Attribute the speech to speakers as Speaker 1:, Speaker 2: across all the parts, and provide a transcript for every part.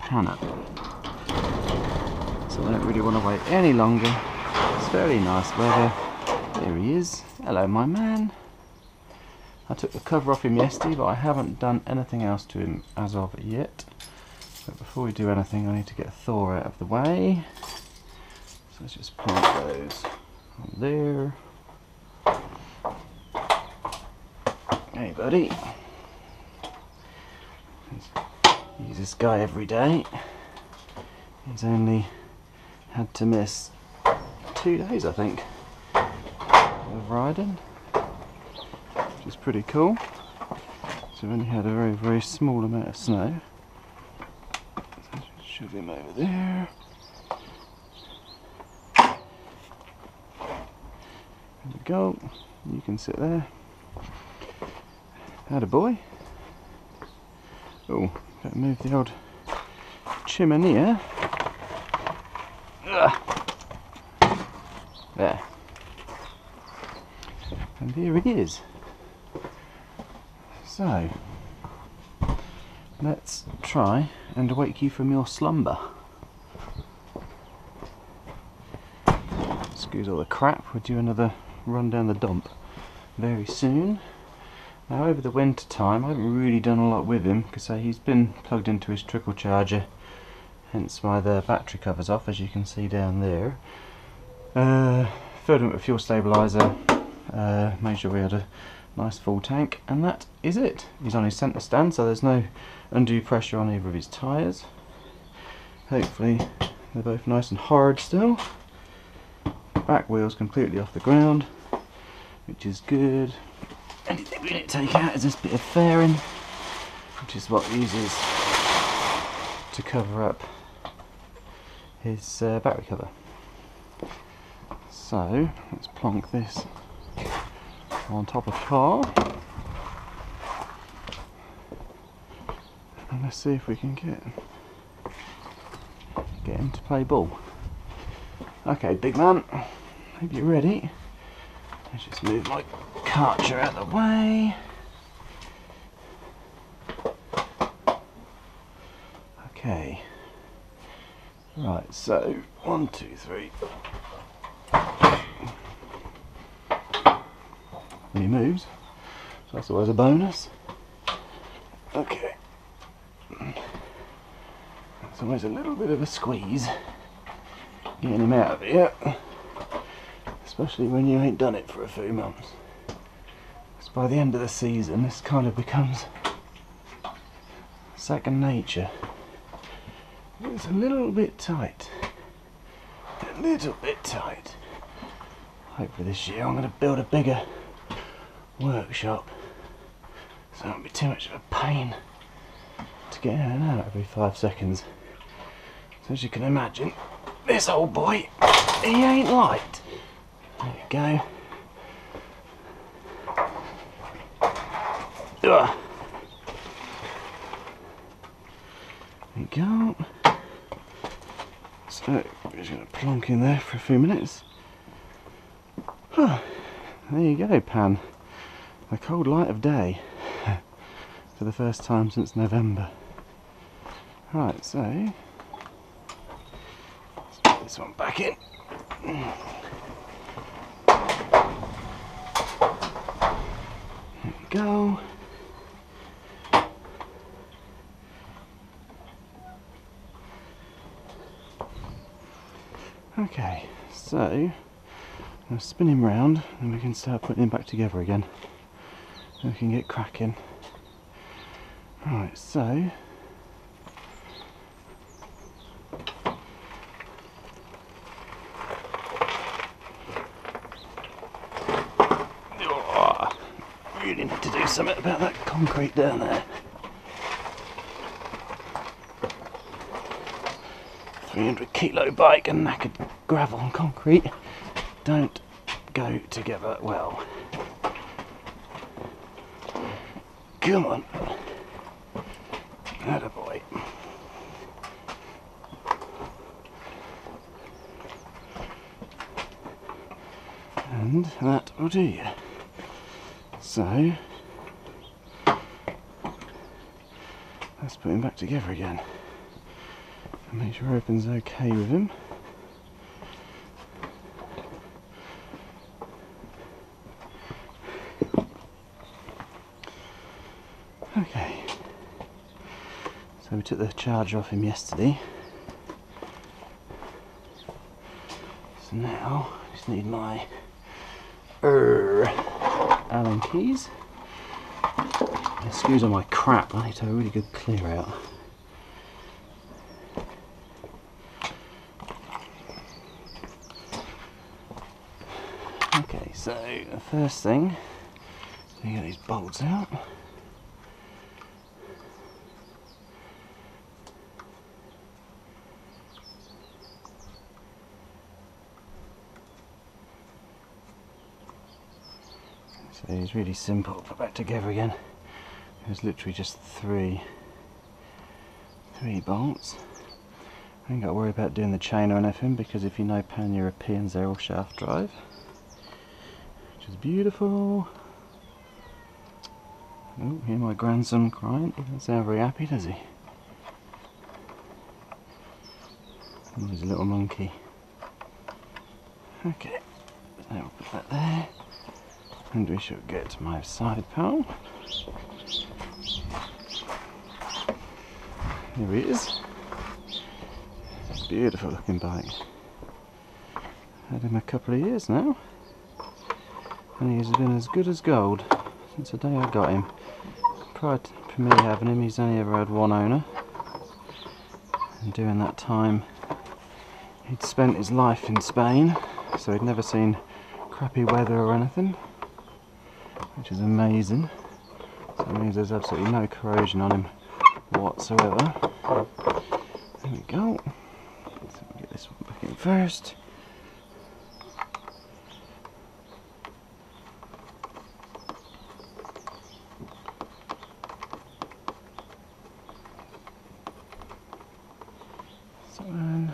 Speaker 1: pan up. So I don't really want to wait any longer. It's very nice weather. There he is. Hello, my man. I took the cover off him yesterday, but I haven't done anything else to him as of yet. But before we do anything, I need to get Thor out of the way. So let's just plant those on there. Hey buddy. Use this guy every day. He's only had to miss 2 days, I think, of riding, which is pretty cool. So we've only had a very, very small amount of snow. So just shove him over there. There we go. You can sit there. Atta boy. Oh, better move the old chimney. There. And here he is. So, let's try and wake you from your slumber. Excuse all the crap, we'll do another run down the dump very soon. Now over the winter time I haven't really done a lot with him because he's been plugged into his trickle charger, hence why the battery cover's off, as you can see down there. Filled him with a fuel stabiliser, made sure we had a nice full tank, and that is it. He's on his centre stand, so there's no undue pressure on either of his tyres. Hopefully they're both nice and hard still. Back wheel's completely off the ground, which is good. Anything we need to take out is this bit of fairing, which is what he uses to cover up his battery cover. So let's plonk this on top of the car, and let's see if we can get him to play ball. Okay, big man, hope you're ready. Let's just move my Karcher out of the way. Okay. Right, so 1, 2, 3. And he moves, so that's always a bonus. Okay. It's always a little bit of a squeeze getting him out of here, especially when you ain't done it for a few months. Because by the end of the season this kind of becomes second nature. It's a little bit tight. A little bit tight. Hopefully this year I'm going to build a bigger workshop so it won't be too much of a pain to get in and out every 5 seconds. So as you can imagine, this old boy, he ain't light. There you go. Ugh. There you go. So we're just going to plonk in there for a few minutes. There you go, Pan. The cold light of day for the first time since November. Right, so let's put this one back in. There we go. Okay, so I'm going to spin him round and we can start putting him back together again. And we can get cracking. Right, so really need to do something about that concrete down there. 300 kilo bike and knackered gravel and concrete don't go together well. Come on. Atta boy. And that will do you. So let's put him back together again. Make sure everything's okay with him. Okay, so we took the charger off him yesterday, so now I just need my Allen keys. Excuse all my crap, I need to have a really good clear out. Okay, so the first thing, you get these bolts out. So it's really simple to put back together again. There's literally just three bolts. I ain't got to worry about doing the chain or anything, because if you know Pan Europeans, they're all shaft drive, which is beautiful. Oh, hear my grandson crying. He doesn't sound very happy, does he? Oh, he's a little monkey. Okay, so we'll put that there. And we should get to my side panel. Here he is. Beautiful looking bike. Had him a couple of years now, and he's been as good as gold since the day I got him. Prior to me having him, he's only ever had one owner, and during that time he'd spent his life in Spain, so he'd never seen crappy weather or anything, which is amazing. So that means there's absolutely no corrosion on him whatsoever. There we go. So we'll get this one back in first. So then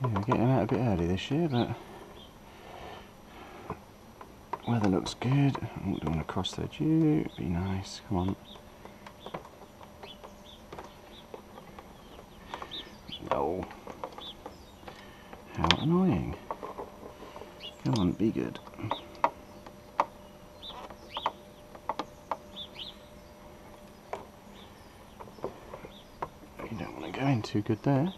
Speaker 1: yeah, we're getting out a bit early this year, but weather looks good. I don't want to cross the dew. Be nice. Come on. No. How annoying. Come on, be good. You don't want to go in too good there.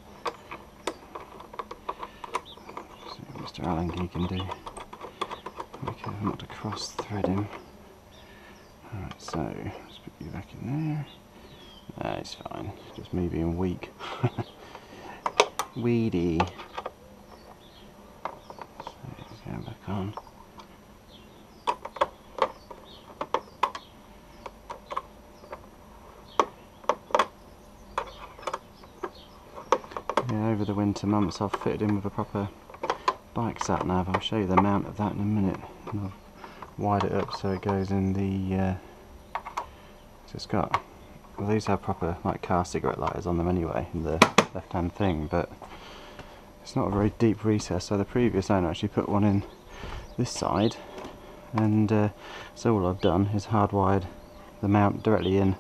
Speaker 1: See what Mr. Allen Key can do. Be careful not to cross thread him. Alright, so let's put you back in there. Nah, it's fine. It's just me being weak. Weedy. So let's go back on. Yeah, over the winter months I've fitted in with a proper bike sat nav. I'll show you the mount of that in a minute. And I'll wide it up so it goes in the so it's got, well, these have proper like car cigarette lighters on them anyway in the left hand thing, but it's not a very deep recess, so the previous owner actually put one in this side, and so all I've done is hardwired the mount directly in.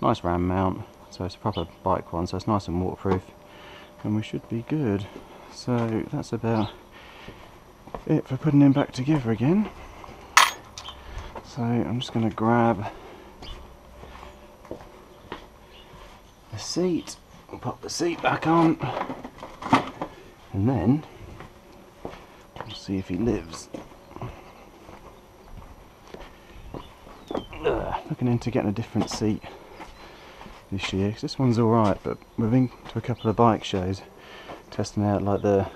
Speaker 1: Nice round mount, so it's a proper bike one, so it's nice and waterproof, and we should be good. So that's about it for putting him back together again. So I'm just going to grab the seat and pop the seat back on, and then we'll see if he lives. Looking into getting a different seat this year, 'cause this one's alright, but we've been to a couple of bike shows testing out like the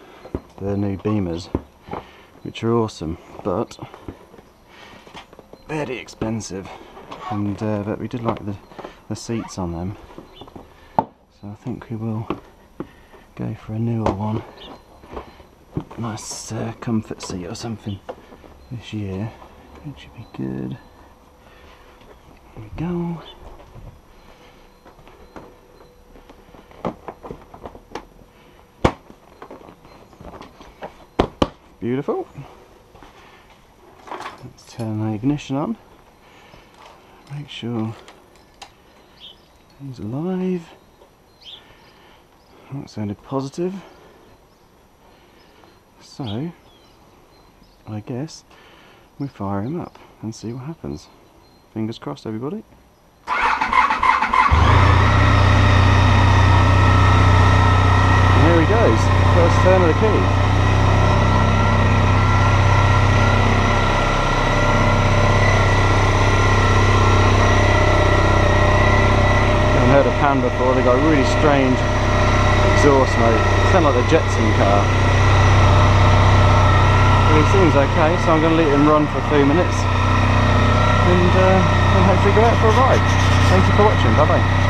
Speaker 1: new Beamers, which are awesome, but very expensive, and but we did like the seats on them, so I think we will go for a newer one, nice comfort seat or something this year. It should be good. There we go. Beautiful. Let's turn the ignition on Make sure he's alive. That sounded positive. So, I guess we fire him up and see what happens. Fingers crossed, everybody. And here he goes, first turn of the key. Heard a Pan before, they got a really strange exhaust note. Sound like the Jetson car. But he seems okay, so I'm going to let him run for a few minutes and hopefully go out for a ride. Thank you for watching, bye bye.